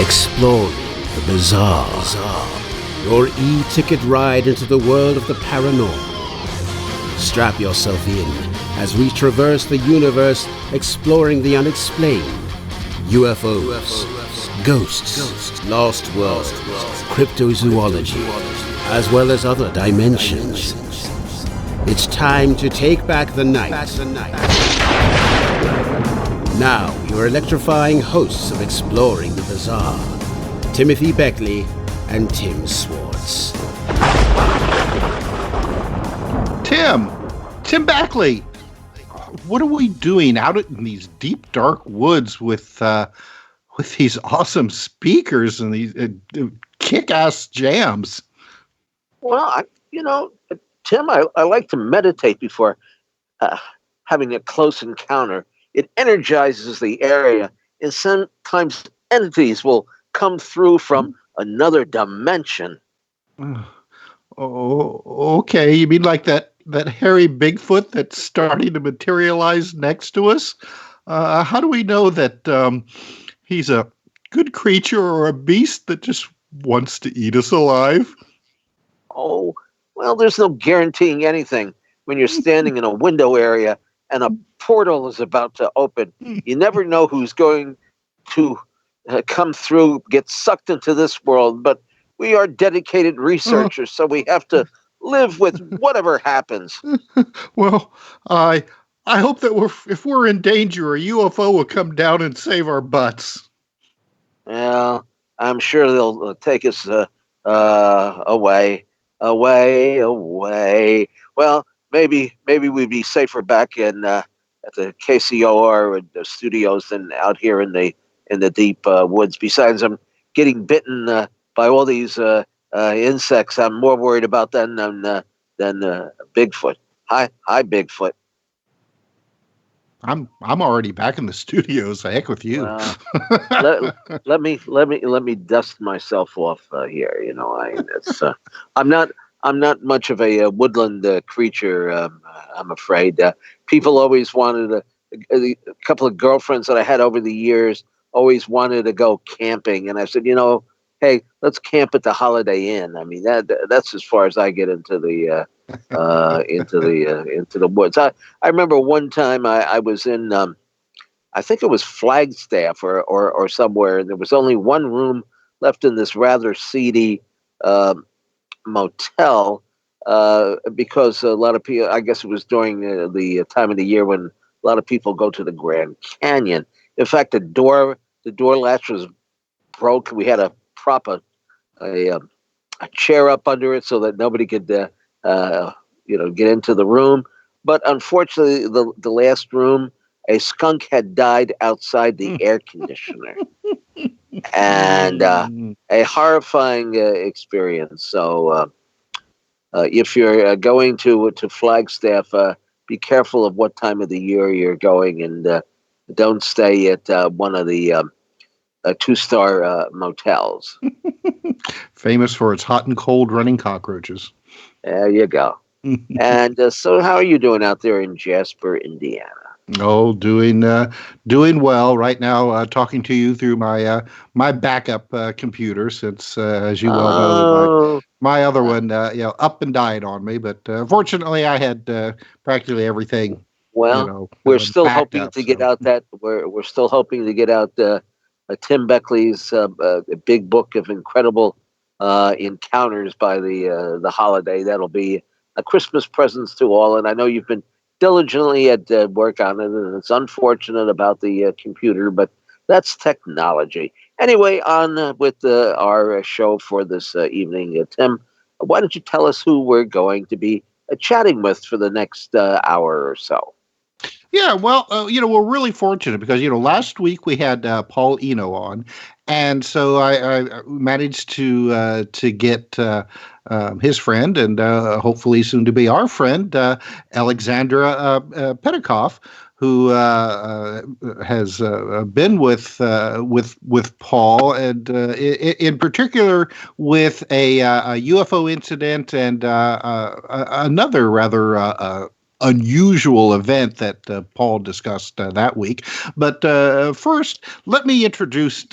Exploring the bizarre. Your e-ticket ride into the world of the paranormal. Strap yourself in as we traverse the universe exploring the unexplained. UFOs, ghosts, lost worlds, cryptozoology, as well as other dimensions. It's time to take back the night. Now, your electrifying hosts of Exploring the Bizarre, Timothy Beckley and Tim Swartz. Tim Beckley, what are we doing out in these deep, dark woods with these awesome speakers and these kick-ass jams? Well, Tim, I like to meditate before having a close encounter. It energizes the area, and sometimes entities will come through from another dimension. Oh, okay. You mean like that hairy Bigfoot that's starting to materialize next to us? How do we know that he's a good creature or a beast that just wants to eat us alive? Oh, well, there's no guaranteeing anything when you're standing in a window area and a portal is about to open. You never know who's going to come through, get sucked into this world, but we are dedicated researchers, so we have to live with whatever happens. Well, I hope that if we're in danger, a UFO will come down and save our butts. Well, I'm sure they'll take us away. Well, maybe we'd be safer back in at the KCOR studios than out here in the deep woods. Besides, I'm getting bitten by all these insects. I'm more worried about them than Bigfoot. Hi, Bigfoot. I'm already back in the studios. Heck with you. Let me dust myself off here. I'm not much of a woodland creature. I'm afraid. People always wanted a couple of girlfriends that I had over the years always wanted to go camping, and I said, hey, let's camp at the Holiday Inn. I mean, that's as far as I get into the into the woods. I remember one time I was in I think it was Flagstaff or somewhere, and there was only one room left in this rather seedy motel because a lot of people, I guess it was during the time of the year when a lot of people go to the Grand Canyon. In fact, the door latch was broke. We had to prop a chair up under it so that nobody could get into the room. But unfortunately, the last room, a skunk had died outside the air conditioner, and a horrifying experience. So if you're going to Flagstaff, be careful of what time of the year you're going, and don't stay at one of the 2-star motels. Famous for its hot and cold running cockroaches. There you go. And so how are you doing out there in Jasper, Indiana? Oh, doing well right now. Talking to you through my backup computer, since as you well know, my other one up and died on me. But fortunately, I had practically everything. Well, we're still hoping to get out that we're still hoping to get out Tim Beckley's big book of incredible encounters by the holiday. That'll be a Christmas present to all, and I know you've been diligently at work on it, and it's unfortunate about the computer, but that's technology. Anyway, on with our show for this evening. Tim, why don't you tell us who we're going to be chatting with for the next hour or so? Yeah, well, we're really fortunate because, last week we had Paul Eno on, and so I managed to get his friend and hopefully soon to be our friend, Aleksandar Petakov, who has been with Paul, and in particular with a UFO incident and another rather unusual event that Paul discussed that week. But first, let me introduce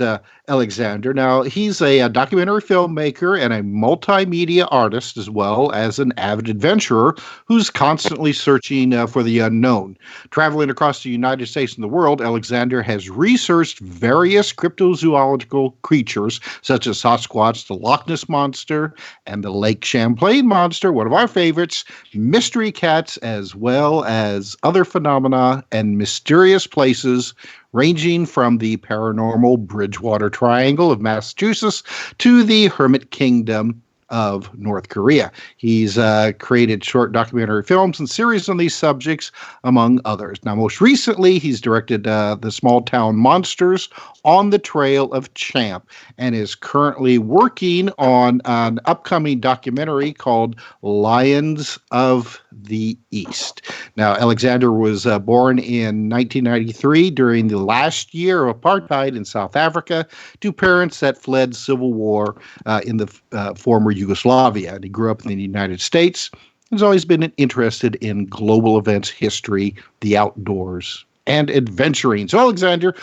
Alexander. Now, he's a documentary filmmaker and a multimedia artist, as well as an avid adventurer who's constantly searching for the unknown. Traveling across the United States and the world, Alexander has researched various cryptozoological creatures, such as Sasquatch, the Loch Ness Monster, and the Lake Champlain Monster, one of our favorites, mystery cats, as well as other phenomena and mysterious places ranging from the paranormal Bridgewater Triangle of Massachusetts to the Hermit Kingdom of North Korea. He's created short documentary films and series on these subjects, among others. Now, most recently, he's directed The Small Town Monsters on the Trail of Champ and is currently working on an upcoming documentary called Lions of the East. Now, Alexander was born in 1993 during the last year of apartheid in South Africa to parents that fled civil war in the former Yugoslavia. And he grew up in the United States. He's always been interested in global events, history, the outdoors, and adventuring. So, Alexander,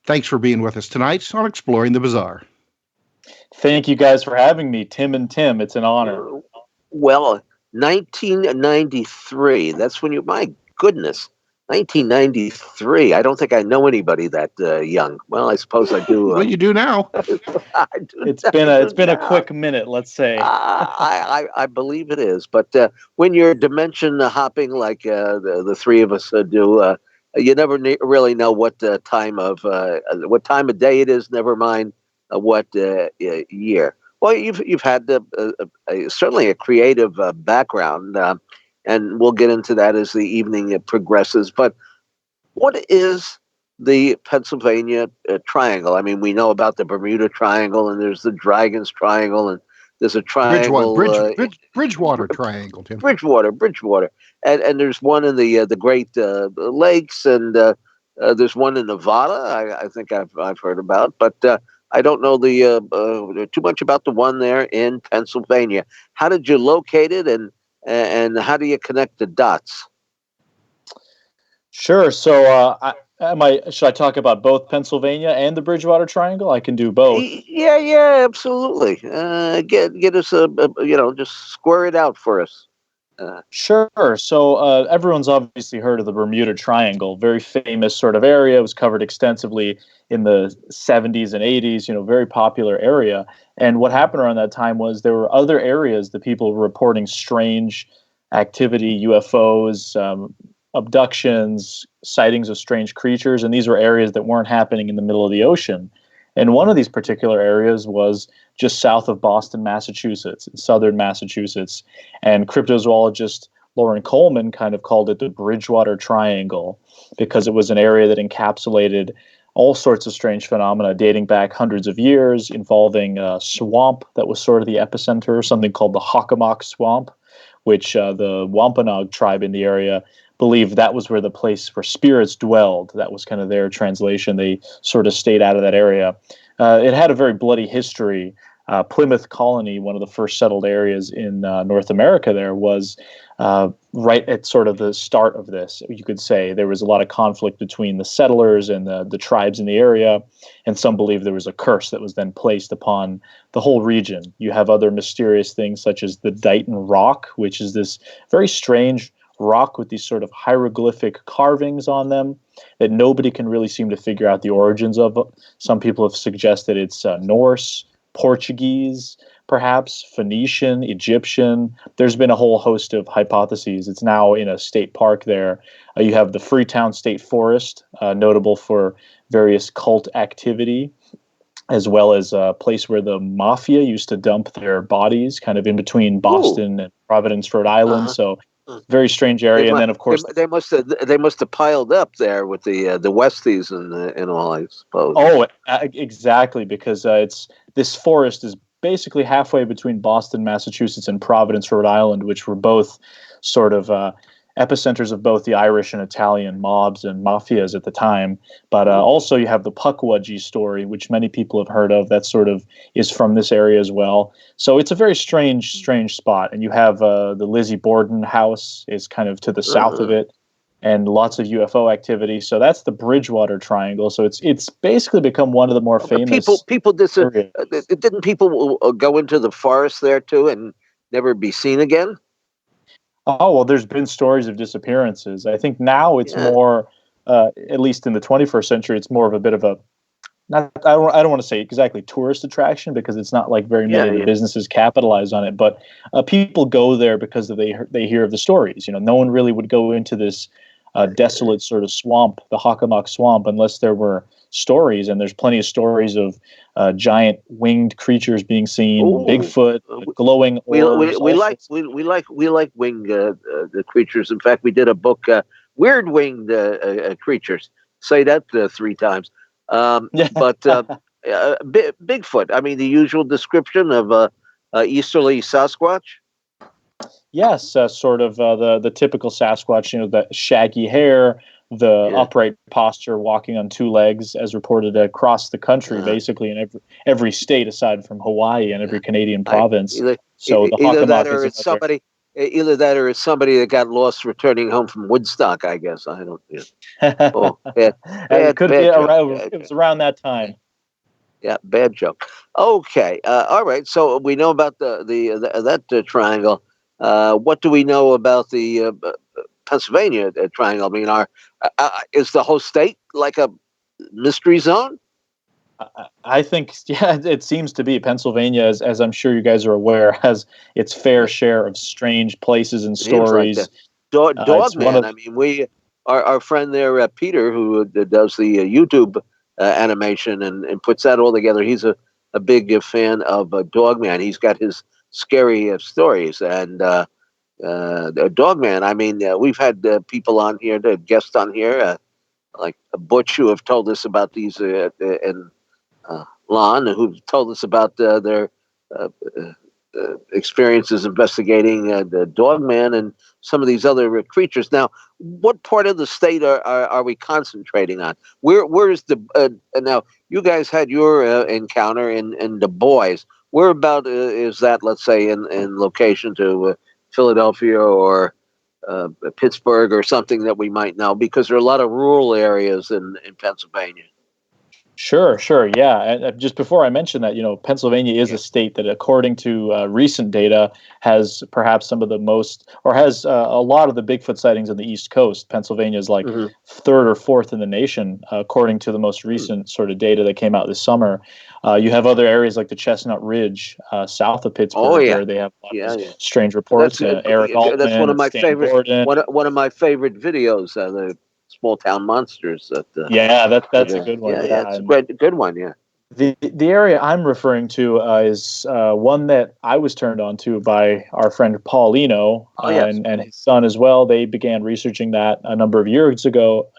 thanks for being with us tonight on Exploring the Bizarre. Thank you guys for having me, Tim and Tim. It's an honor. Well, 1993, that's when my goodness, 1993. I don't think I know anybody that young. Well, I suppose I do. Well, you do now. It's been a quick minute, let's say. I believe it is. But when you're dimension hopping like the three of us do, you never really know what time of day it is. Never mind what year. Well, you've had certainly a creative background. And we'll get into that as the evening progresses. But what is the Pennsylvania Triangle? I mean, we know about the Bermuda Triangle, and there's the Dragon's Triangle, and there's a triangle. Bridgewater Triangle, Tim. Bridgewater. And there's one in the Great Lakes, and there's one in Nevada, I think I've heard about. But I don't know too much about the one there in Pennsylvania. How did you locate it, and how do you connect the dots? Sure. So, should I talk about both Pennsylvania and the Bridgewater Triangle? I can do both. Yeah, absolutely. Get us just square it out for us. Sure. So everyone's obviously heard of the Bermuda Triangle, very famous sort of area. It was covered extensively in the 70s and 80s, very popular area. And what happened around that time was there were other areas that people were reporting strange activity, UFOs, abductions, sightings of strange creatures. And these were areas that weren't happening in the middle of the ocean. And one of these particular areas was just south of Boston, Massachusetts, in southern Massachusetts. And cryptozoologist Lauren Coleman kind of called it the Bridgewater Triangle because it was an area that encapsulated all sorts of strange phenomena dating back hundreds of years, involving a swamp that was sort of the epicenter, something called the Hockomock Swamp, which the Wampanoag tribe in the area believed that was where the place where spirits dwelled. That was kind of their translation. They sort of stayed out of that area. It had a very bloody history. Plymouth Colony, one of the first settled areas in North America there, was right at sort of the start of this, you could say. There was a lot of conflict between the settlers and the tribes in the area, and some believe there was a curse that was then placed upon the whole region. You have other mysterious things such as the Dighton Rock, which is this very strange rock with these sort of hieroglyphic carvings on them that nobody can really seem to figure out the origins of. Some people have suggested it's Norse, Portuguese, perhaps Phoenician, Egyptian. There's been a whole host of hypotheses. It's now in a state park there. You have the Freetown State Forest, notable for various cult activity, as well as a place where the mafia used to dump their bodies, kind of in between Boston and Providence, Rhode Island. So very strange area. And then, of course, they must have piled up there with the Westies and all, I suppose. Oh, exactly, because this forest is basically halfway between Boston, Massachusetts, and Providence, Rhode Island, which were both sort of epicenters of both the Irish and Italian mobs and mafias at the time. But also you have the Pukwudgie story, which many people have heard of. That sort of is from this area as well. So it's a very strange spot. And you have the Lizzie Borden house is kind of to the south of it. and lots of UFO activity. So that's the Bridgewater Triangle. So it's basically become one of the more famous areas. Didn't people go into the forest there too and never be seen again? Oh, well, there's been stories of disappearances. I think now it's more, at least in the 21st century, it's more of a bit of a, I don't want to say exactly tourist attraction, because it's not like very many of the businesses capitalize on it, but people go there because they hear of the stories. No one really would go into this desolate sort of swamp, the Hockomock Swamp, unless there were stories, and there's plenty of stories of giant winged creatures being seen, Bigfoot, glowing orbs. We like winged creatures. In fact, we did a book, Weird Winged Creatures. Say that 3 times. But Bigfoot. I mean, the usual description of easterly Sasquatch. Yes, sort of the typical Sasquatch. The shaggy hair, the upright posture, walking on 2 legs, as reported across the country, basically in every state aside from Hawaii and every Canadian province. Either that or it's somebody that got lost returning home from Woodstock. I guess I don't. It could be around. It was around that time. Yeah, bad joke. Okay, all right. So we know about that triangle. What do we know about the Pennsylvania triangle? I mean, is the whole state like a mystery zone? I think, it seems to be. Pennsylvania, as I'm sure you guys are aware, has its fair share of strange places and stories. Dogman. I mean, our friend there, Peter, who does the YouTube animation and puts that all together. He's a big fan of Dogman. He's got his scary stories, and Dogman. I mean, we've had people on here, guests on here, like Butch, who have told us about these, and Lon, who've told us about their experiences investigating the Dogman and some of these other creatures. Now, what part of the state are we concentrating on? Where is the now? You guys had your encounter in Du Bois. Where about is that? Let's say in location to Philadelphia or Pittsburgh or something that we might know, because there are a lot of rural areas in Pennsylvania. Sure, yeah. And just before I mention that, Pennsylvania is a state that, according to recent data, has perhaps some of the most, or has a lot of the Bigfoot sightings on the East Coast. Pennsylvania is like 3rd or 4th in the nation, according to the most recent sort of data that came out this summer. You have other areas like the Chestnut Ridge, south of Pittsburgh, where they have a lot of strange reports. Eric Altman, that's one of my Stan favorite. Gordon. One of my favorite videos. The Small Town Monsters. That's a good one. It's a good one. Yeah. The area I'm referring to is one that I was turned on to by our friend Paul Eno and his son as well. They began researching that a number of years ago,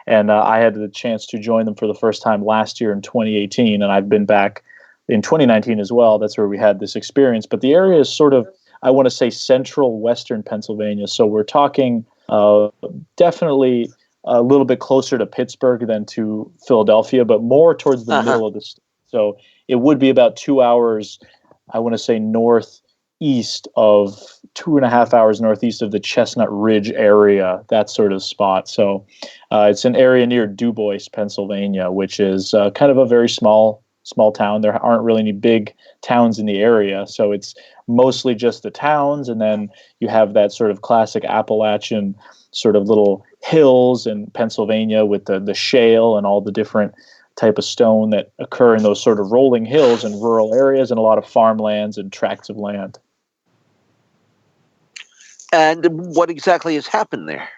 and I had the chance to join them for the first time last year in 2018, and I've been back in 2019 as well. That's where we had this experience. But the area is sort of, I want to say, central western Pennsylvania. So we're talking definitely a little bit closer to Pittsburgh than to Philadelphia, but more towards the middle of the state. So it would be about 2 hours, I want to say, northeast of 2.5 hours northeast of the Chestnut Ridge area, that sort of spot. So it's an area near Du Bois, Pennsylvania, which is kind of a very small town. There aren't really any big towns in the area, so it's mostly just the towns, and then you have that sort of classic Appalachian sort of little hills in Pennsylvania with the shale and all the different type of stone that occur in those sort of rolling hills in rural areas, and a lot of farmlands and tracts of land. And what exactly has happened there?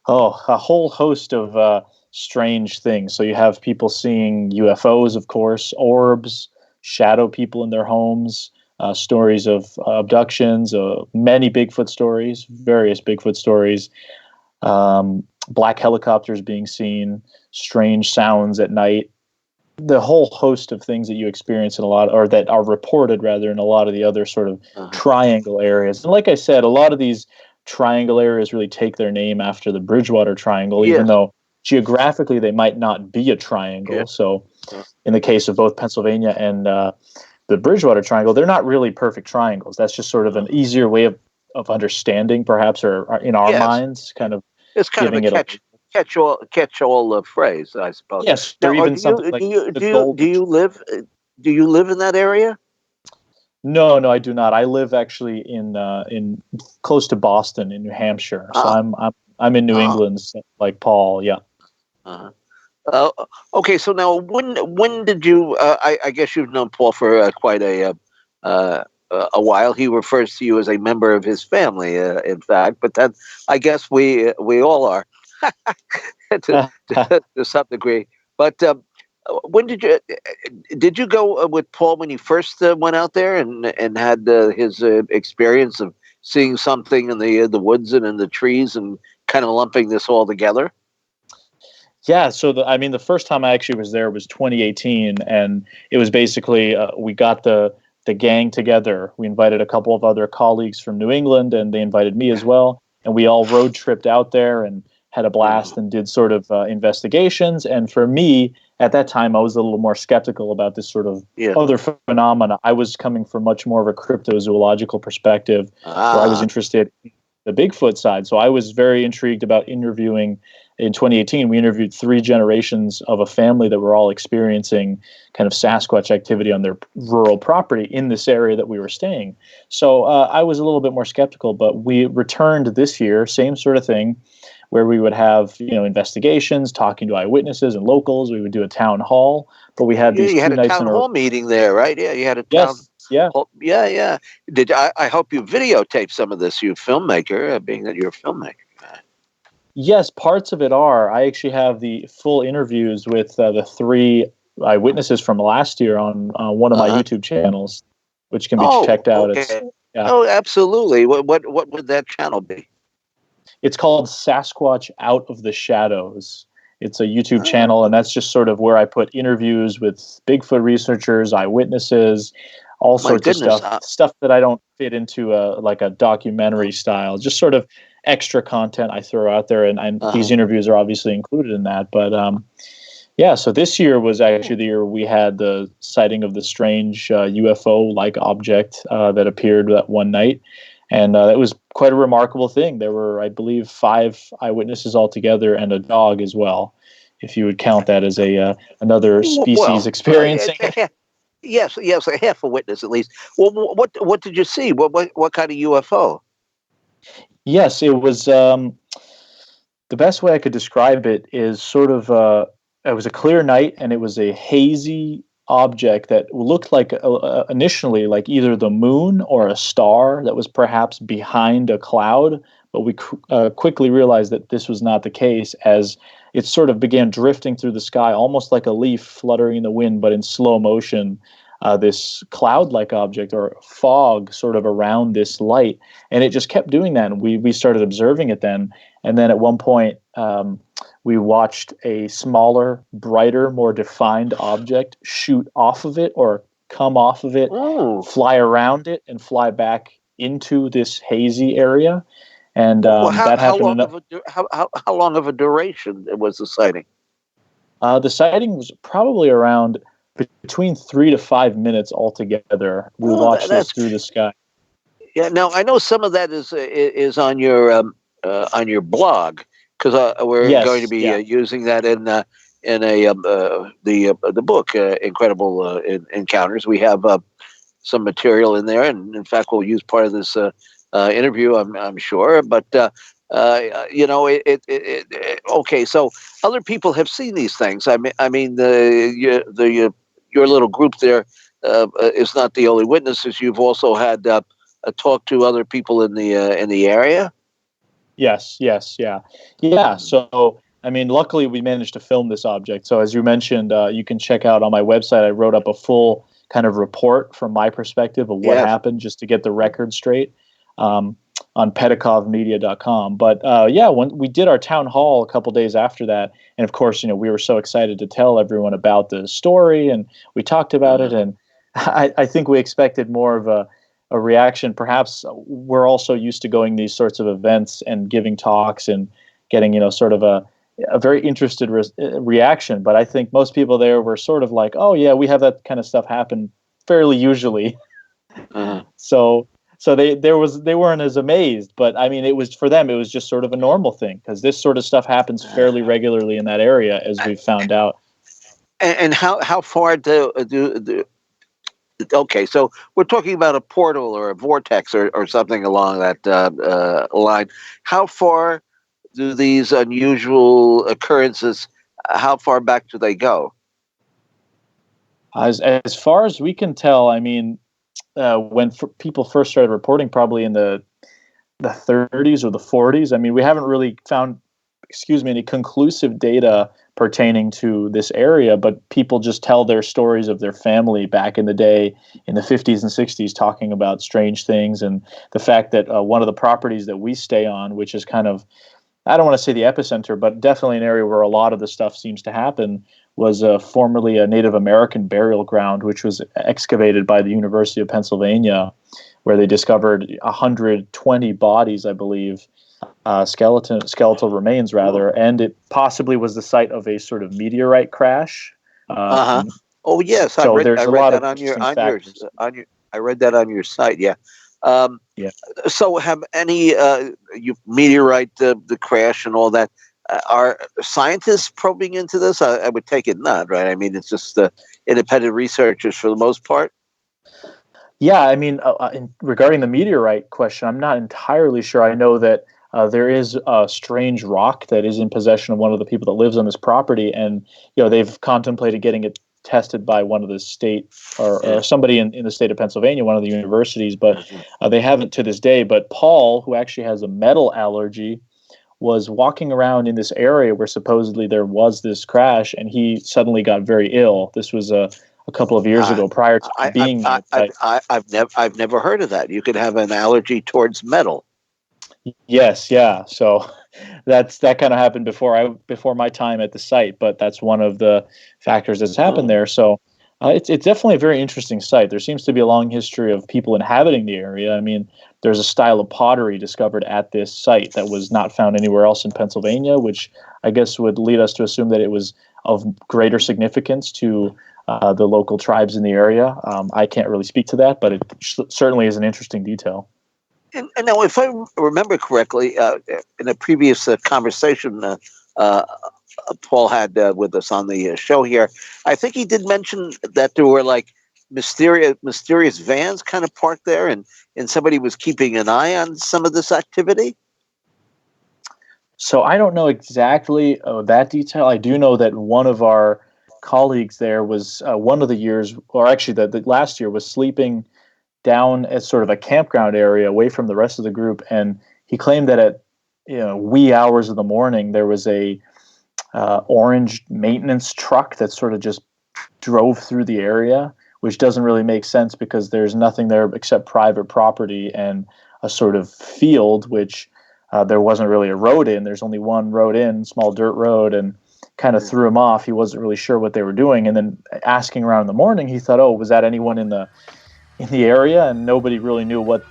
Oh, a whole host of strange things. So you have people seeing UFOs, of course, orbs, shadow people in their homes, stories of abductions, many Bigfoot stories, various Bigfoot stories, black helicopters being seen, strange sounds at night, the whole host of things that you experience in a lot, or that are reported rather, in a lot of the other sort of triangle areas. And like I said, a lot of these triangle areas really take their name after the Bridgewater Triangle, even though geographically they might not be a triangle. So in the case of both Pennsylvania and the Bridgewater Triangle, they're not really perfect triangles. That's just sort of an easier way of of understanding, perhaps, or in our Yes, minds, kind of it's kind of a giving it a catch all phrase, I suppose. yes, or Now, even something like the do golden. you live in that area? No, no, I do not. I live actually in close to Boston, in New Hampshire. So Ah, I'm in New ah, England, like Paul. Yeah. uh, uh, okay. So now, when did you? I guess you've known Paul for quite uh, a while. He refers to you as a member of his family, in fact. But that, I guess we all are to some degree. But when did you go with Paul when he first went out there and had his experience of seeing something in the woods and in the trees and kind of lumping this all together? Yeah, so I mean, the first time I actually was there was 2018, and it was basically we got the gang together. We invited a couple of other colleagues from New England, and they invited me as well, and we all road tripped out there and had a blast and did sort of investigations. And for me, at that time, I was a little more skeptical about this sort of Yeah. other phenomena. I was coming from much more of a cryptozoological perspective, where I was interested in the Bigfoot side. So I was very intrigued about interviewing. In 2018, we interviewed 3 generations of a family that were all experiencing kind of Sasquatch activity on their rural property in this area that we were staying. So I was a little bit more skeptical, but we returned this year, same sort of thing, where we would have investigations, talking to eyewitnesses and locals. We would do a town hall, but we had Yeah, these you had 2 a nights town in a row. hall meeting there, right? Yeah, you had a town Yes, yeah. hall. Yeah, yeah. I hope you videotaped some of this, you filmmaker, being that you're a filmmaker. Yes, parts of it are. I actually have the full interviews with the 3 eyewitnesses from last year on one of my Uh-huh. YouTube channels, which can be Oh, checked out. okay. Yeah, Oh, absolutely. What would that channel be? it's called Sasquatch Out of the Shadows. It's a YouTube channel, and Oh, that's just sort of where I put interviews with Bigfoot researchers, eyewitnesses, all my sorts of goodness. stuff that I don't fit into like a documentary style, just sort of extra content I throw out there, and these Uh-huh. interviews are obviously included in that. But yeah, so this year was actually the year we had the sighting of the strange UFO-like object that appeared that one night, and it was quite a remarkable thing. There were, I believe, 5 eyewitnesses altogether and a dog as well, if you would count that as a another species Well, experiencing it. yes, yes, a half a witness at least. Well, what did you see? What kind of UFO? Yes, it was. The best way I could describe it is sort of it was a clear night, and it was a hazy object that looked like initially like either the moon or a star that was perhaps behind a cloud, but we quickly realized that this was not the case, as it sort of began drifting through the sky almost like a leaf fluttering in the wind, but in slow motion. This cloud-like object or fog sort of around this light, and it just kept doing that, and we started observing it then. And then at one point, we watched a smaller, brighter, more defined object shoot off of it or come off of it, Oh, fly around it, and fly back into this hazy area. And well, that happened. how long of a duration was the sighting? The sighting was probably around between 3 to 5 minutes altogether. We Oh, watched this that's through the sky. yeah. Now I know some of that is on your blog because we're going to Yes, be yeah. using that in the book Incredible Encounters. We have some material in there, and in fact, we'll use part of this interview. I'm sure, but okay. So other people have seen these things. I mean, your little group there is not the only witnesses. You've also had talk to other people in the area. Yes, yes, yeah. Yeah, so I mean, luckily we managed to film this object. So as you mentioned, you can check out on my website, I wrote up a full kind of report from my perspective of what Yes. happened just to get the record straight on petakovmedia.com. But yeah, when we did our town hall a couple days after that, and of course, we were so excited to tell everyone about the story, and we talked about it, and I think we expected more of a reaction. Perhaps we're also used to going these sorts of events and giving talks and getting, sort of a very interested reaction. But I think most people there were sort of like, oh yeah, we have that kind of stuff happen fairly usually. Uh-huh. So So they weren't as amazed, but I mean, it was for them, it was just sort of a normal thing because this sort of stuff happens fairly regularly in that area, as we found out. And how far do okay, so we're talking about a portal or a vortex or something along that line. How far do these unusual occurrences, how far back do they go? As far as we can tell, I mean, when people first started reporting, probably in the 30s or the 40s, I mean, we haven't really found, any conclusive data pertaining to this area, but people just tell their stories of their family back in the day in the 50s and 60s talking about strange things. And the fact that one of the properties that we stay on, which is kind of, I don't want to say the epicenter, but definitely an area where a lot of the stuff seems to happen, was formerly a Native American burial ground, which was excavated by the University of Pennsylvania, where they discovered 120 bodies, I believe, skeletal remains rather, and it possibly was the site of a sort of meteorite crash. Oh yes, so I read that I read that on your site. Yeah. Yeah. So have any meteorite the crash and all that? Are scientists probing into this? I would take it not, right? I mean, it's just independent researchers for the most part. Yeah, I mean, regarding the meteorite question, I'm not entirely sure. I know that there is a strange rock that is in possession of one of the people that lives on this property, and they've contemplated getting it tested by one of the state or somebody in the state of Pennsylvania, one of the universities, but they haven't to this day. But Paul, who actually has a metal allergy, was walking around in this area where supposedly there was this crash, and he suddenly got very ill. This was a couple of years ago, prior to being. I've never heard of that. You could have an allergy towards metal. Yes, yeah. So that kind of happened before my time at the site, but that's one of the factors that's happened there. So it's definitely a very interesting site. There seems to be a long history of people inhabiting the area. I mean, there's a style of pottery discovered at this site that was not found anywhere else in Pennsylvania, which I guess would lead us to assume that it was of greater significance to the local tribes in the area. I can't really speak to that, but it certainly is an interesting detail. And now, if I remember correctly, in a previous conversation Paul had with us on the show here, I think he did mention that there were like mysterious vans kind of parked there, and somebody was keeping an eye on some of this activity. So I don't know exactly that detail. I do know that one of our colleagues there was one of the years, or actually the last year, was sleeping down at sort of a campground area away from the rest of the group, and he claimed that at wee hours of the morning there was a orange maintenance truck that sort of just drove through the area, which doesn't really make sense because there's nothing there except private property and a sort of field, which there wasn't really a road in. There's only one road in, small dirt road, and kind of threw him off. He wasn't really sure what they were doing, and then asking around in the morning, he thought, oh, was that anyone in the area? And nobody really knew what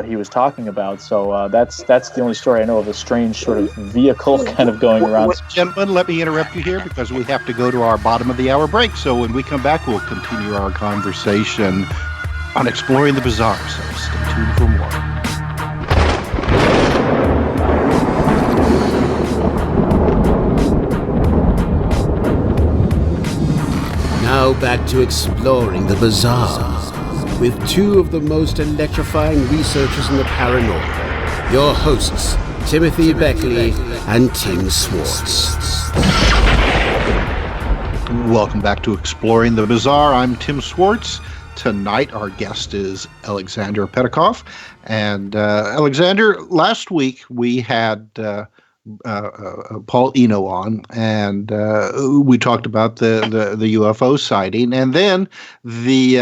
he was talking about. So that's the only story I know of a strange sort of vehicle kind of going around. Gentlemen, let me interrupt you here because we have to go to our bottom of the hour break. So when we come back, we'll continue our conversation on exploring the bizarre. So stay tuned for more. Now back to exploring the bizarre with two of the most electrifying researchers in the paranormal, your hosts, Timothy Beckley and Tim Swartz. Welcome back to Exploring the Bizarre. I'm Tim Swartz. Tonight, our guest is Alexander Petakov. And Alexander, last week we had Paul Eno on, and we talked about the UFO sighting, and then the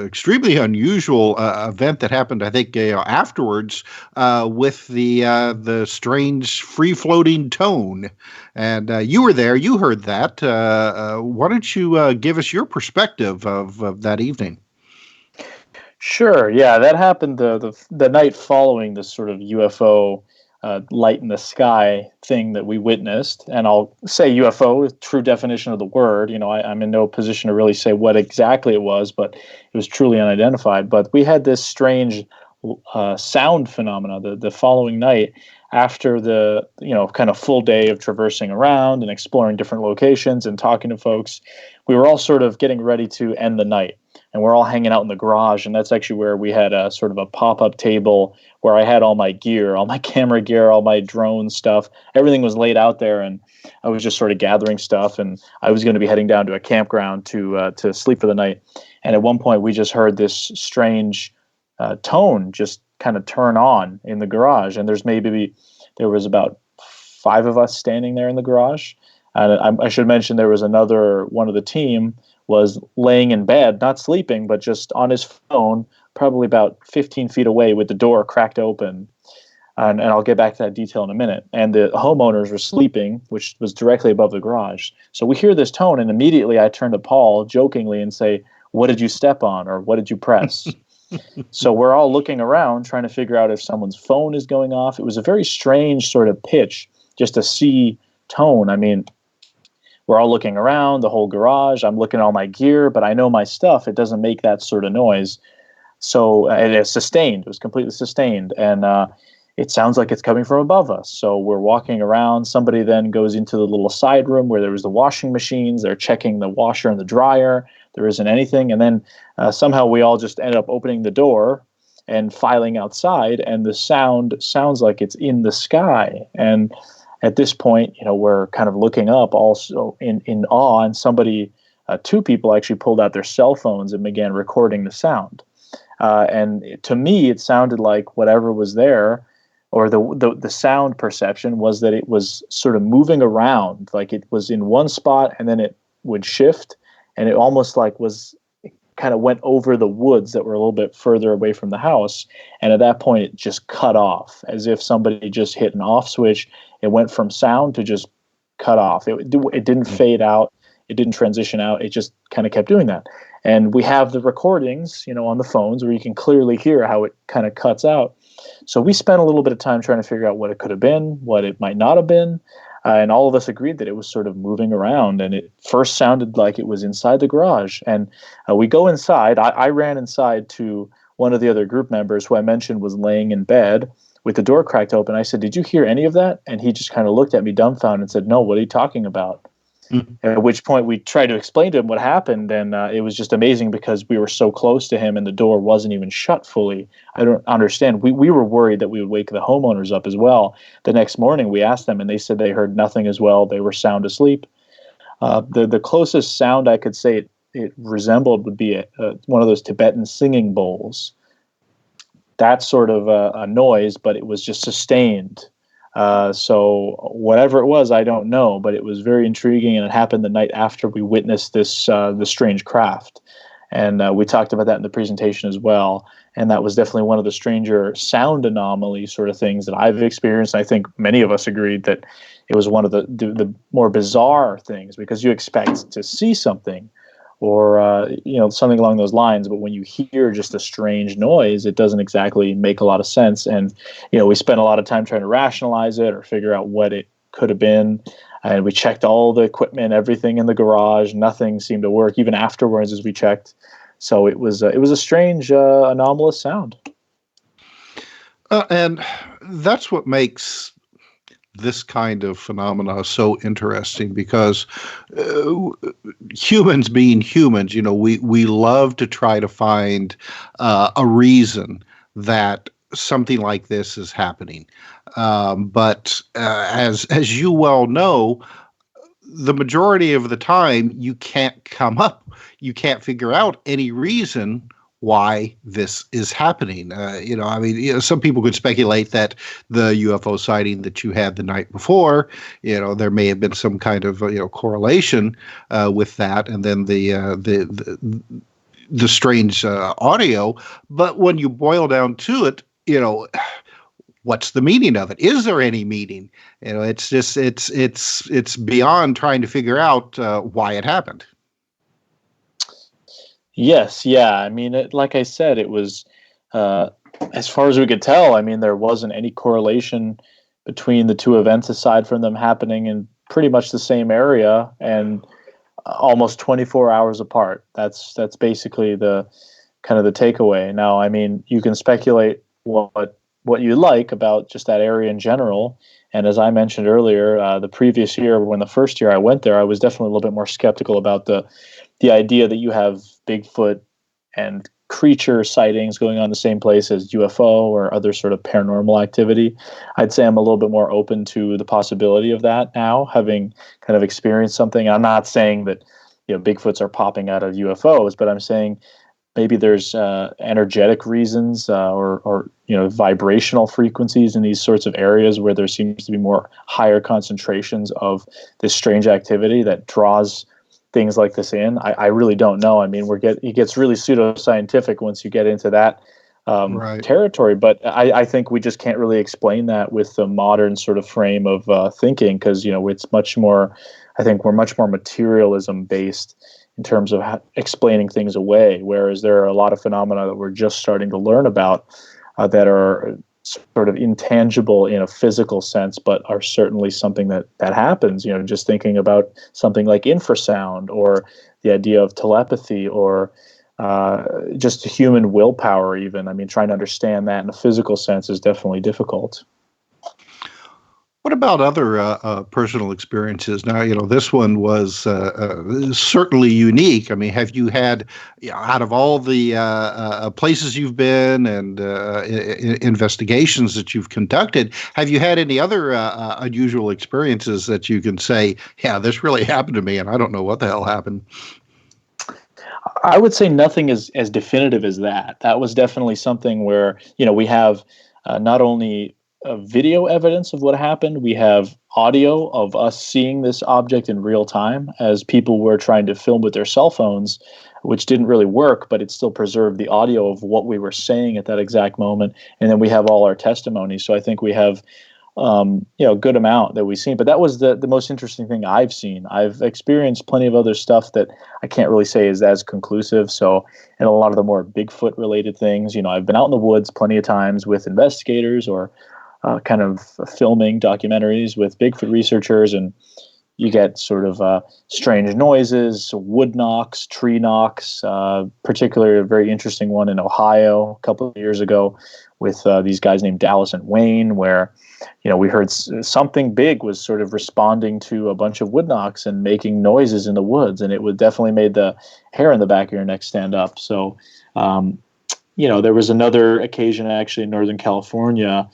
extremely unusual event that happened, I think, afterwards with the strange free floating tone. And you were there, you heard that. Why don't you give us your perspective of that evening? Sure. Yeah, that happened the night following this sort of UFO light in the sky thing that we witnessed. And I'll say UFO, true definition of the word. I'm in no position to really say what exactly it was, but it was truly unidentified. But we had this strange sound phenomena the following night after the kind of full day of traversing around and exploring different locations and talking to folks. We were all sort of getting ready to end the night, and we're all hanging out in the garage, and that's actually where we had a sort of a pop-up table where I had all my gear, all my camera gear, all my drone stuff. Everything was laid out there, and I was just sort of gathering stuff, and I was going to be heading down to a campground to sleep for the night. And at one point, we just heard this strange tone just kind of turn on in the garage, and there was about 5 of us standing there in the garage. And I should mention there was another one of the team was laying in bed, not sleeping, but just on his phone, probably about 15 feet away with the door cracked open. And I'll get back to that detail in a minute. And the homeowners were sleeping, which was directly above the garage. So we hear this tone, and immediately I turn to Paul jokingly and say, "What did you step on, or what did you press?" So we're all looking around trying to figure out if someone's phone is going off. It was a very strange sort of pitch, just a C tone. I mean, we're all looking around the whole garage. I'm looking at all my gear, but I know my stuff. It doesn't make that sort of noise. So and it's sustained. It was completely sustained. And it sounds like it's coming from above us. So we're walking around. Somebody then goes into the little side room where there was the washing machines. They're checking the washer and the dryer. There isn't anything. And then somehow we all just end up opening the door and filing outside. And the sound sounds like it's in the sky. And at this point, we're kind of looking up also in awe. And somebody, 2 people actually pulled out their cell phones and began recording the sound. And to me, it sounded like whatever was there, or the sound perception was that it was sort of moving around, like it was in one spot and then it would shift, and it almost like it kind of went over the woods that were a little bit further away from the house. And at that point, it just cut off, as if somebody just hit an off switch. It went from sound to just cut off. It didn't fade out. It didn't transition out. It just kind of kept doing that. And we have the recordings, on the phones where you can clearly hear how it kind of cuts out. So we spent a little bit of time trying to figure out what it could have been, what it might not have been. And all of us agreed that it was sort of moving around. And it first sounded like it was inside the garage. And we go inside. I ran inside to one of the other group members who I mentioned was laying in bed with the door cracked open. I said, "Did you hear any of that?" And he just kind of looked at me dumbfounded and said, "No, what are you talking about?" Mm-hmm. At which point we tried to explain to him what happened. And it was just amazing because we were so close to him and the door wasn't even shut fully. I don't understand. We were worried that we would wake the homeowners up as well. The next morning we asked them and they said they heard nothing as well. They were sound asleep. The closest sound I could say it resembled would be one of those Tibetan singing bowls. That sort of a noise, but it was just sustained. So whatever it was, I don't know, but it was very intriguing, and it happened the night after we witnessed this the strange craft. And we talked about that in the presentation as well. And that was definitely one of the stranger sound anomaly sort of things that I've experienced. And I think many of us agreed that it was one of the more bizarre things, because you expect to see something or something along those lines, but when you hear just a strange noise, it doesn't exactly make a lot of sense. And we spent a lot of time trying to rationalize it or figure out what it could have been. And we checked all the equipment, everything in the garage. Nothing seemed to work, even afterwards as we checked. So it was a strange, anomalous sound. And that's what makes this kind of phenomena so interesting, because humans being humans, we love to try to find a reason that something like this is happening. But as you well know, the majority of the time you can't figure out any reason why this is happening. Some people could speculate that the UFO sighting that you had the night before, there may have been some kind of correlation with that, and then the strange audio. But when you boil down to it, what's the meaning of it? Is there any meaning? It's just it's beyond trying to figure out why it happened. Yes, yeah. I mean, like I said, it was, as far as we could tell, there wasn't any correlation between the two events aside from them happening in pretty much the same area and almost 24 hours apart. That's basically the kind of the takeaway. Now, you can speculate what you like about just that area in general. And as I mentioned earlier, the previous year, when the first year I went there, I was definitely a little bit more skeptical about the idea that you have Bigfoot and creature sightings going on in the same place as UFO or other sort of paranormal activity. I'd say I'm a little bit more open to the possibility of that now, having kind of experienced something. I'm not saying that Bigfoots are popping out of UFOs, but I'm saying maybe there's energetic reasons or vibrational frequencies in these sorts of areas where there seems to be more higher concentrations of this strange activity that draws things like this in. I really don't know. I mean, it gets really pseudoscientific once you get into that Right. territory, but I think we just can't really explain that with the modern sort of frame of thinking, because it's much more. I think we're much more materialism based in terms of explaining things away, whereas there are a lot of phenomena that we're just starting to learn about that are sort of intangible in a physical sense, but are certainly something that happens. Just thinking about something like infrasound, or the idea of telepathy, or just human willpower even. I mean, trying to understand that in a physical sense is definitely difficult. What about other personal experiences? Now, this one was certainly unique. I mean, have you had, out of all the places you've been and investigations that you've conducted, have you had any other unusual experiences that you can say, yeah, this really happened to me, and I don't know what the hell happened? I would say nothing as definitive as that. That was definitely something where, we have not only video evidence of what happened, we have audio of us seeing this object in real time as people were trying to film with their cell phones, which didn't really work, but it still preserved the audio of what we were saying at that exact moment. And then we have all our testimonies. So I think we have a good amount that we've seen. But that was the most interesting thing I've seen. I've experienced plenty of other stuff that I can't really say is as conclusive. So, and a lot of the more Bigfoot related things, I've been out in the woods plenty of times with investigators, or kind of filming documentaries with Bigfoot researchers, and you get sort of strange noises, wood knocks, tree knocks, particularly a very interesting one in Ohio a couple of years ago with these guys named Dallas and Wayne, where we heard something big was sort of responding to a bunch of wood knocks and making noises in the woods, and it would definitely made the hair in the back of your neck stand up. So, there was another occasion actually in Northern California,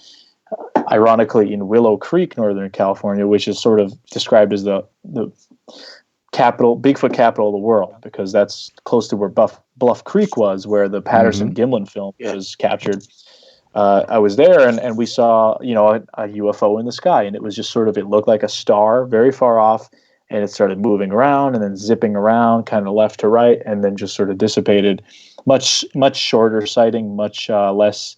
ironically in Willow Creek, Northern California, which is sort of described as the capital, Bigfoot capital of the world, because that's close to where Bluff Creek was, where the Patterson-Gimlin film was captured. I was there, and we saw, a UFO in the sky, and it was just sort of, it looked like a star very far off, and it started moving around and then zipping around kind of left to right, and then just sort of dissipated. Much shorter sighting, much less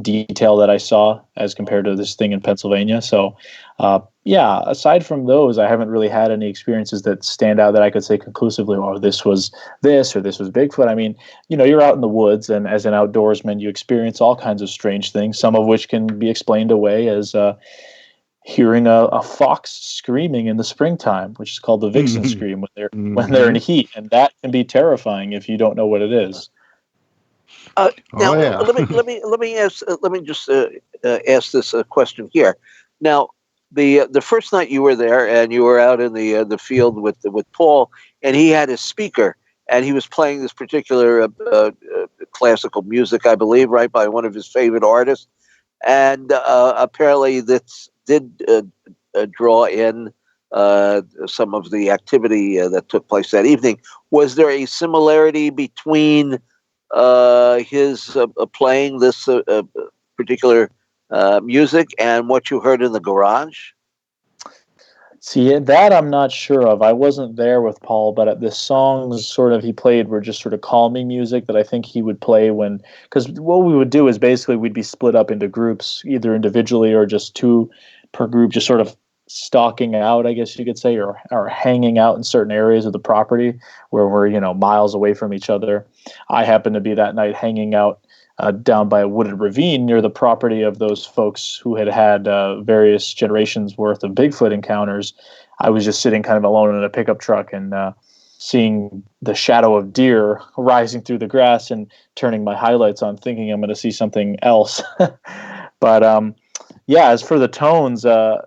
detail that I saw as compared to this thing in Pennsylvania. So, aside from those, I haven't really had any experiences that stand out that I could say conclusively, oh, this was this, or this was Bigfoot. I mean, you're out in the woods, and as an outdoorsman, you experience all kinds of strange things, some of which can be explained away as hearing a fox screaming in the springtime, which is called the vixen scream when they're in heat, and that can be terrifying if you don't know what it is. Now, let me just ask this question here. Now, the first night you were there, and you were out in the field with Paul, and he had his speaker, and he was playing this particular classical music, I believe, right, by one of his favorite artists, and apparently this did draw in some of the activity that took place that evening. Was there a similarity between his playing this particular music and what you heard in the garage? See, that I'm not sure of. I wasn't there with Paul, but the songs sort of he played were just sort of calming music that I think he would play because what we would do is basically we'd be split up into groups, either individually or just two per group, just sort of stalking out, I guess you could say, or hanging out in certain areas of the property where we're, miles away from each other. I happened to be that night hanging out down by a wooded ravine near the property of those folks who had various generations worth of Bigfoot encounters. I was just sitting kind of alone in a pickup truck, and seeing the shadow of deer rising through the grass and turning my highlights on, thinking I'm going to see something else. But yeah, as for the tones, I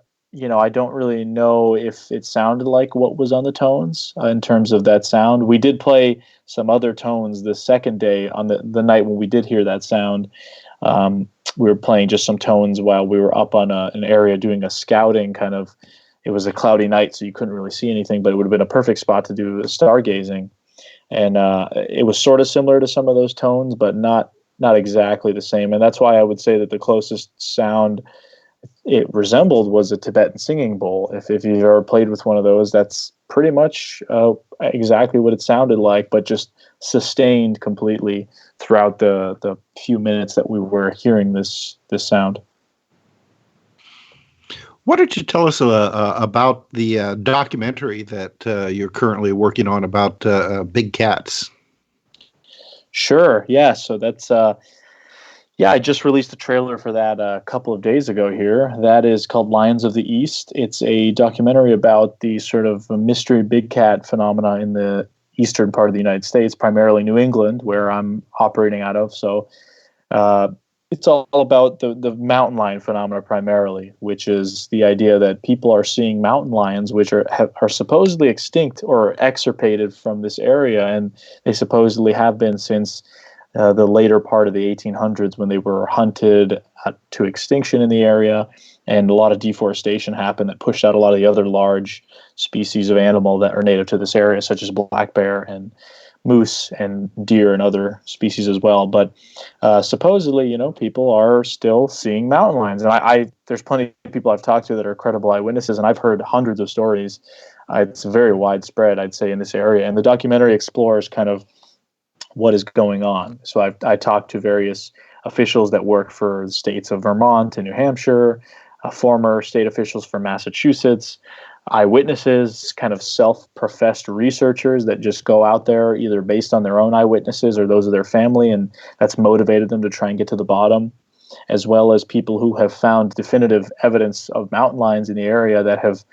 don't really know if it sounded like what was on the tones in terms of that sound. We did play some other tones the second day on the night when we did hear that sound. We were playing just some tones while we were up on an area doing a scouting kind of. It was a cloudy night, so you couldn't really see anything, but it would have been a perfect spot to do stargazing. And it was sort of similar to some of those tones, but not exactly the same. And that's why I would say that the closest sound it resembled was a Tibetan singing bowl. If you've ever played with one of those, that's pretty much exactly what it sounded like, but just sustained completely throughout the few minutes that we were hearing this sound. Why don't you tell us about the documentary that you're currently working on about big cats? Sure. Yeah. So that's I just released a trailer for that a couple of days ago here. That is called Lions of the East. It's a documentary about the sort of mystery big cat phenomena in the eastern part of the United States, primarily New England, where I'm operating out of. So it's all about the mountain lion phenomena primarily, which is the idea that people are seeing mountain lions, which are supposedly extinct or extirpated from this area, and they supposedly have been since the later part of the 1800s when they were hunted to extinction in the area, and a lot of deforestation happened that pushed out a lot of the other large species of animal that are native to this area, such as black bear and moose and deer and other species as well. But supposedly, people are still seeing mountain lions. And there's plenty of people I've talked to that are credible eyewitnesses, and I've heard hundreds of stories. It's very widespread, I'd say, in this area. And the documentary explores kind of what is going on. So I talked to various officials that work for the states of Vermont and New Hampshire, former state officials from Massachusetts, eyewitnesses, kind of self-professed researchers that just go out there either based on their own eyewitnesses or those of their family, and that's motivated them to try and get to the bottom, as well as people who have found definitive evidence of mountain lions in the area that have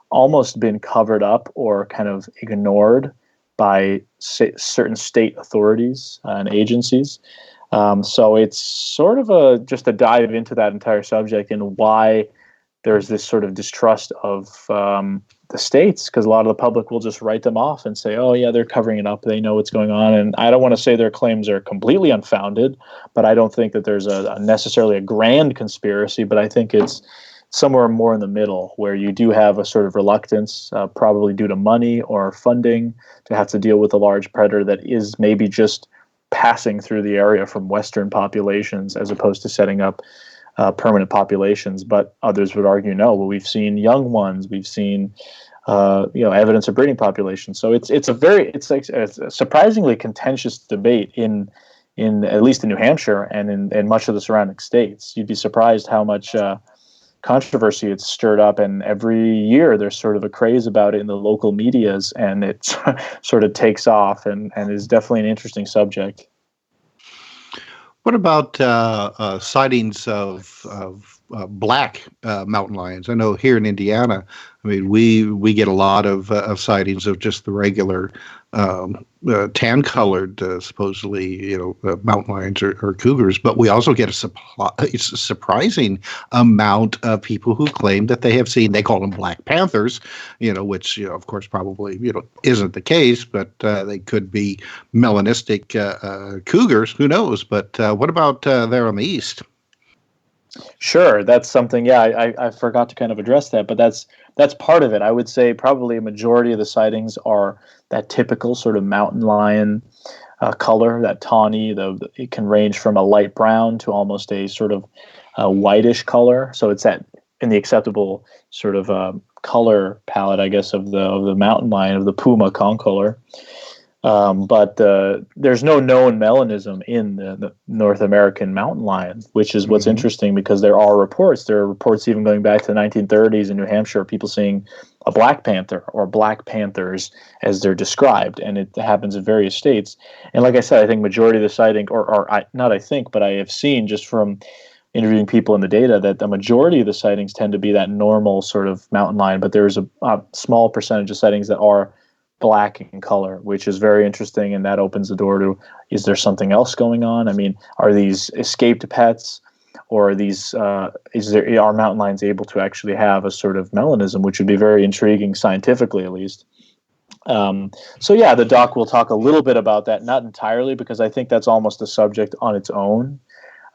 almost been covered up or kind of ignored by certain state authorities and agencies. So it's sort of just a dive into that entire subject and why there's this sort of distrust of the states, because a lot of the public will just write them off and say, oh, yeah, they're covering it up. They know what's going on. And I don't want to say their claims are completely unfounded, but I don't think that there's necessarily a grand conspiracy, but I think it's somewhere more in the middle where you do have a sort of reluctance, probably due to money or funding, to have to deal with a large predator that is maybe just passing through the area from Western populations as opposed to setting up permanent populations. But others would argue, no, well, we've seen young ones, we've seen evidence of breeding populations. So it's a surprisingly contentious debate in at least in New Hampshire and in much of the surrounding states. You'd be surprised how much controversy it's stirred up, and every year there's sort of a craze about it in the local medias, and it sort of takes off and is definitely an interesting subject. What about sightings of black mountain lions? I know here in Indiana, I mean, we get a lot of sightings of just the regular tan-colored, supposedly, mountain lions or cougars, but we also get a surprising amount of people who claim that they have seen, they call them Black Panthers, which, of course, probably, isn't the case, but they could be melanistic cougars, who knows? But what about there on the east? Sure, that's something. Yeah, I forgot to kind of address that, but that's part of it. I would say probably a majority of the sightings are that typical sort of mountain lion color, that tawny. It can range from a light brown to almost a sort of whitish color. So it's in the acceptable sort of color palette, I guess, of the mountain lion, of the puma concolor. But there's no known melanism in the North American mountain lion, which is what's interesting, because there are reports. There are reports even going back to the 1930s in New Hampshire, people seeing a black panther or black panthers as they're described, and it happens in various states. And like I said, I think majority of the sighting, but I have seen just from interviewing people in the data that the majority of the sightings tend to be that normal sort of mountain lion, but there's a small percentage of sightings that are black in color, which is very interesting, and that opens the door to, is there something else going on? I mean, are these escaped pets, or are these are mountain lions able to actually have a sort of melanism, which would be very intriguing scientifically, at least. So yeah, the doc will talk a little bit about that, not entirely, because I think that's almost a subject on its own,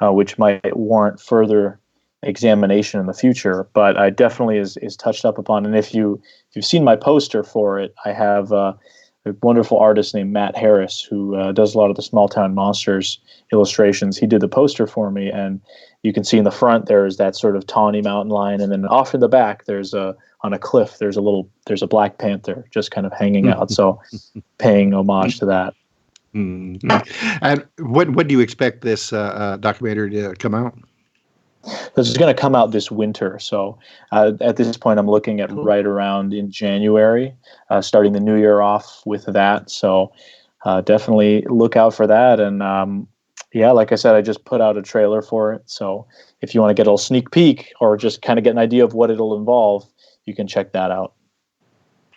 which might warrant further examination in the future. But I definitely is touched up upon. And if you've seen my poster for it, I have a wonderful artist named Matt Harris who does a lot of the Small Town Monsters illustrations. He did the poster for me, and you can see in the front there's that sort of tawny mountain lion, and then off in the back there's on a cliff there's a black panther just kind of hanging out. So paying homage to that. Mm-hmm. And when do you expect this documentary to come out? This is going to come out this winter. So at this point, I'm looking at right around in January, starting the new year off with that. So definitely look out for that. And yeah, like I said, I just put out a trailer for it. So if you want to get a little sneak peek or just kind of get an idea of what it'll involve, you can check that out.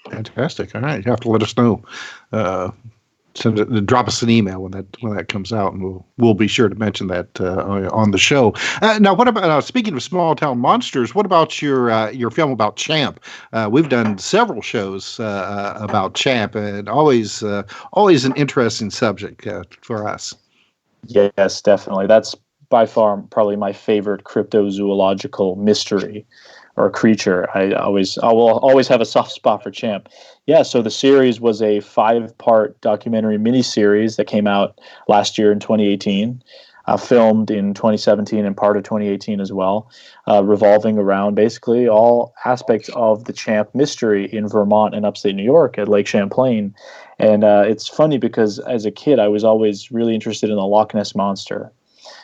Fantastic. All right. You have to let us know. Drop us an email when that comes out, and we'll be sure to mention that on the show. Now, what about speaking of small town monsters? What about your film about Champ? We've done several shows about Champ, and always an interesting subject for us. Yes, definitely. That's by far probably my favorite cryptozoological mystery or creature. I will always have a soft spot for Champ. Yeah, so the series was a 5-part documentary miniseries that came out last year in 2018, filmed in 2017 and part of 2018 as well, revolving around basically all aspects of the Champ mystery in Vermont and upstate New York at Lake Champlain. And it's funny because as a kid, I was always really interested in the Loch Ness Monster.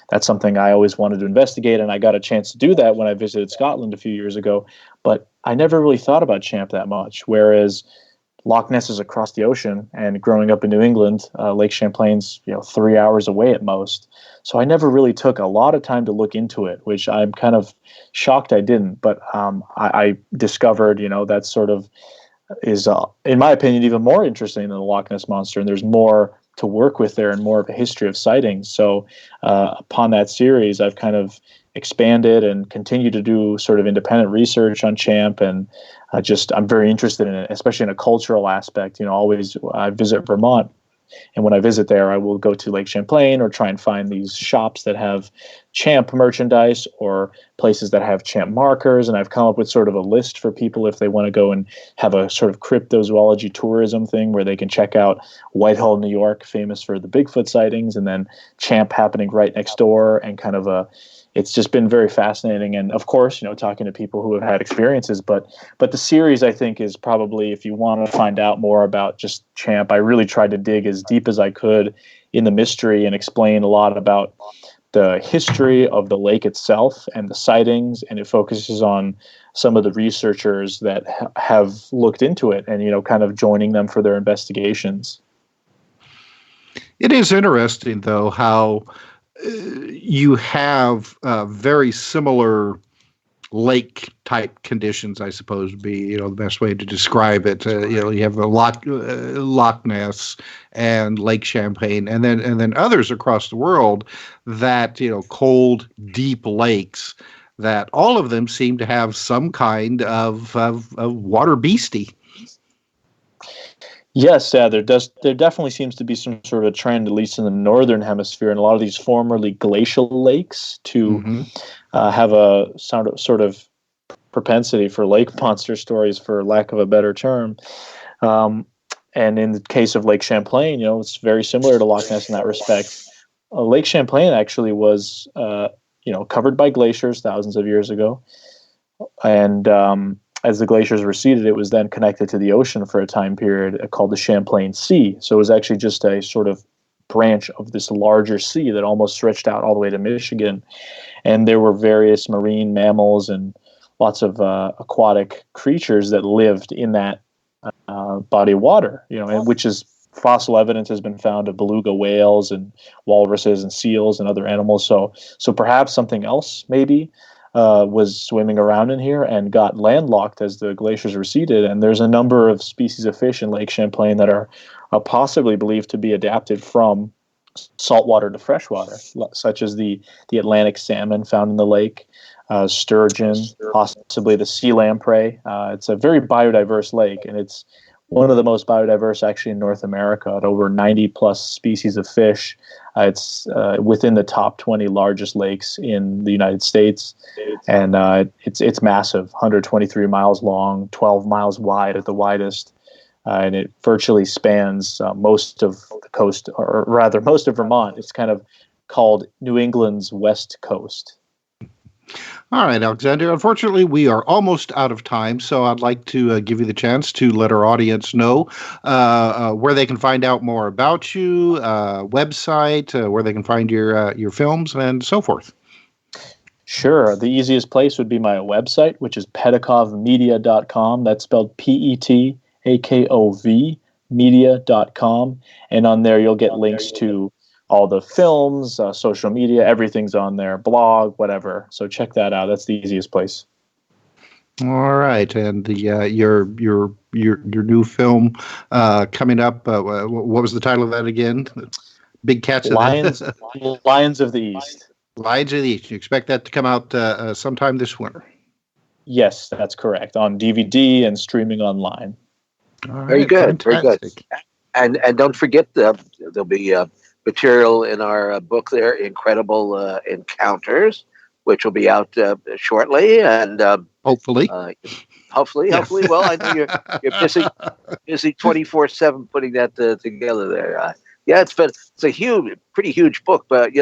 That's something I always wanted to investigate, and I got a chance to do that when I visited Scotland a few years ago. But I never really thought about Champ that much, whereas Loch Ness is across the ocean, and growing up in New England, Lake Champlain's 3 hours away at most. So I never really took a lot of time to look into it, which I'm kind of shocked I didn't. But I discovered, that sort of is, in my opinion, even more interesting than the Loch Ness Monster, and there's more to work with there and more of a history of sightings. So upon that series, I've kind of expanded and continue to do sort of independent research on Champ, and I'm very interested in it, especially in a cultural aspect. Always I visit Vermont, and when I visit there, I will go to Lake Champlain or try and find these shops that have Champ merchandise or places that have Champ markers. And I've come up with sort of a list for people if they want to go and have a sort of cryptozoology tourism thing where they can check out Whitehall, New York, famous for the Bigfoot sightings, and then Champ happening right next door, and kind of it's just been very fascinating. And of course, talking to people who have had experiences, but the series, I think, is probably, if you want to find out more about just Champ, I really tried to dig as deep as I could in the mystery and explain a lot about the history of the lake itself and the sightings. And it focuses on some of the researchers that have looked into it and, kind of joining them for their investigations. It is interesting, though, how you have very similar lake-type conditions, I suppose would be the best way to describe it. You have the Loch Ness and Lake Champlain, and then others across the world that cold, deep lakes that all of them seem to have some kind of water beastie. Yes, there definitely seems to be some sort of trend, at least in the northern hemisphere, in a lot of these formerly glacial lakes to have a sort of propensity for lake monster stories, for lack of a better term. And in the case of Lake Champlain, it's very similar to Loch Ness in that respect. Lake Champlain actually was, covered by glaciers thousands of years ago, and as the glaciers receded, it was then connected to the ocean for a time period called the Champlain Sea. So it was actually just a sort of branch of this larger sea that almost stretched out all the way to Michigan. And there were various marine mammals and lots of aquatic creatures that lived in that body of water, and which is fossil evidence has been found of beluga whales and walruses and seals and other animals. So perhaps something else maybe was swimming around in here and got landlocked as the glaciers receded. And there's a number of species of fish in Lake Champlain that are possibly believed to be adapted from saltwater to freshwater, such as the Atlantic salmon found in the lake, sturgeon, possibly the sea lamprey. It's a very biodiverse lake, and it's one of the most biodiverse actually in North America, at over 90 plus species of fish. It's within the top 20 largest lakes in the United States, and it's massive, 123 miles long, 12 miles wide at the widest, and it virtually spans most of the coast, or rather most of Vermont. It's kind of called New England's West Coast. All right, Alexander. Unfortunately, we are almost out of time, so I'd like to give you the chance to let our audience know where they can find out more about you, website, where they can find your films, and so forth. Sure. The easiest place would be my website, which is petakovmedia.com. That's spelled PETAKOV media.com. And on there, you'll get links to all the films, social media, everything's on there, blog, whatever. So check that out. That's the easiest place. All right, and the your new film coming up. What was the title of that again? Big Cats. Lions of the East. Lions of the East. You expect that to come out sometime this winter? Yes, that's correct. On DVD and streaming online. All Very right, good. fantastic. Very good. And don't forget, there'll be material in our book there, Incredible Encounters, which will be out shortly, and Hopefully. Hopefully. Well, I know you're busy 24/7 putting that together there. Yeah, it's a pretty huge book, but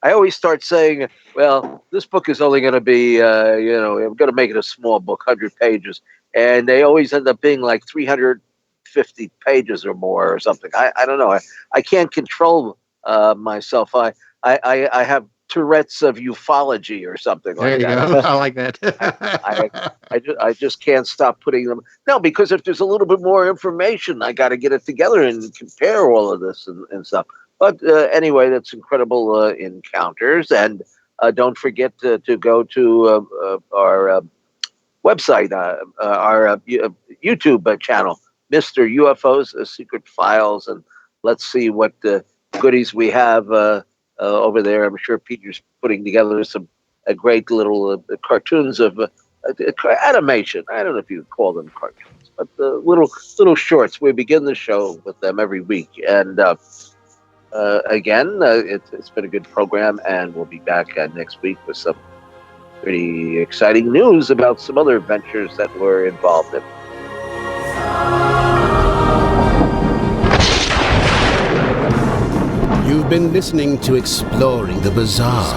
I always start saying, well, this book is only going to be, I'm going to make it a small book, 100 pages, and they always end up being like 350 pages or more or something. I don't know. I can't control myself. I have Tourette's of ufology or something like that. There you go. I like that. I just can't stop putting them. No, because if there's a little bit more information, I got to get it together and compare all of this and stuff. But anyway, that's Incredible Encounters. And don't forget to go to our website, our YouTube channel, Mr. UFOs, Secret Files. And let's see what goodies we have over there. I'm sure Peter's putting together some great little cartoons of animation. I don't know if you call them cartoons, but little shorts. We begin the show with them every week. And again, it's been a good program, and we'll be back next week with some pretty exciting news about some other ventures that we're involved in. You've been listening to Exploring the Bizarre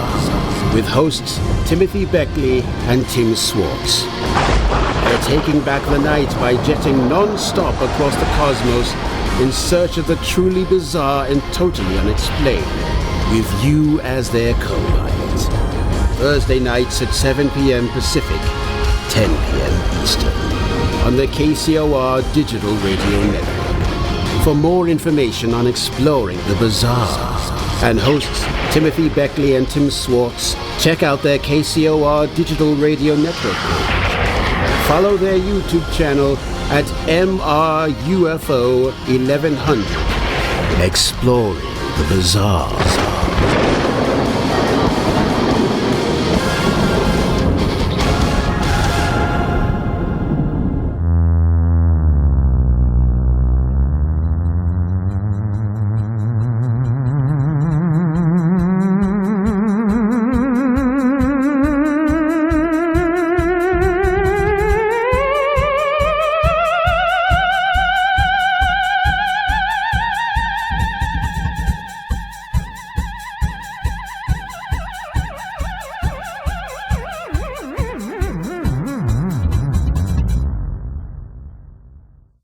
with hosts Timothy Beckley and Tim Swartz. They're taking back the night by jetting non-stop across the cosmos in search of the truly bizarre and totally unexplained, with you as their co-pilot. Thursday nights at 7 p.m. Pacific, 10 p.m. Eastern, on the KCOR Digital Radio Network. For more information on Exploring the Bizarre and hosts Timothy Beckley and Tim Swartz, check out their KCOR Digital Radio Network page. Follow their YouTube channel at MRUFO 1100. Exploring the Bizarre.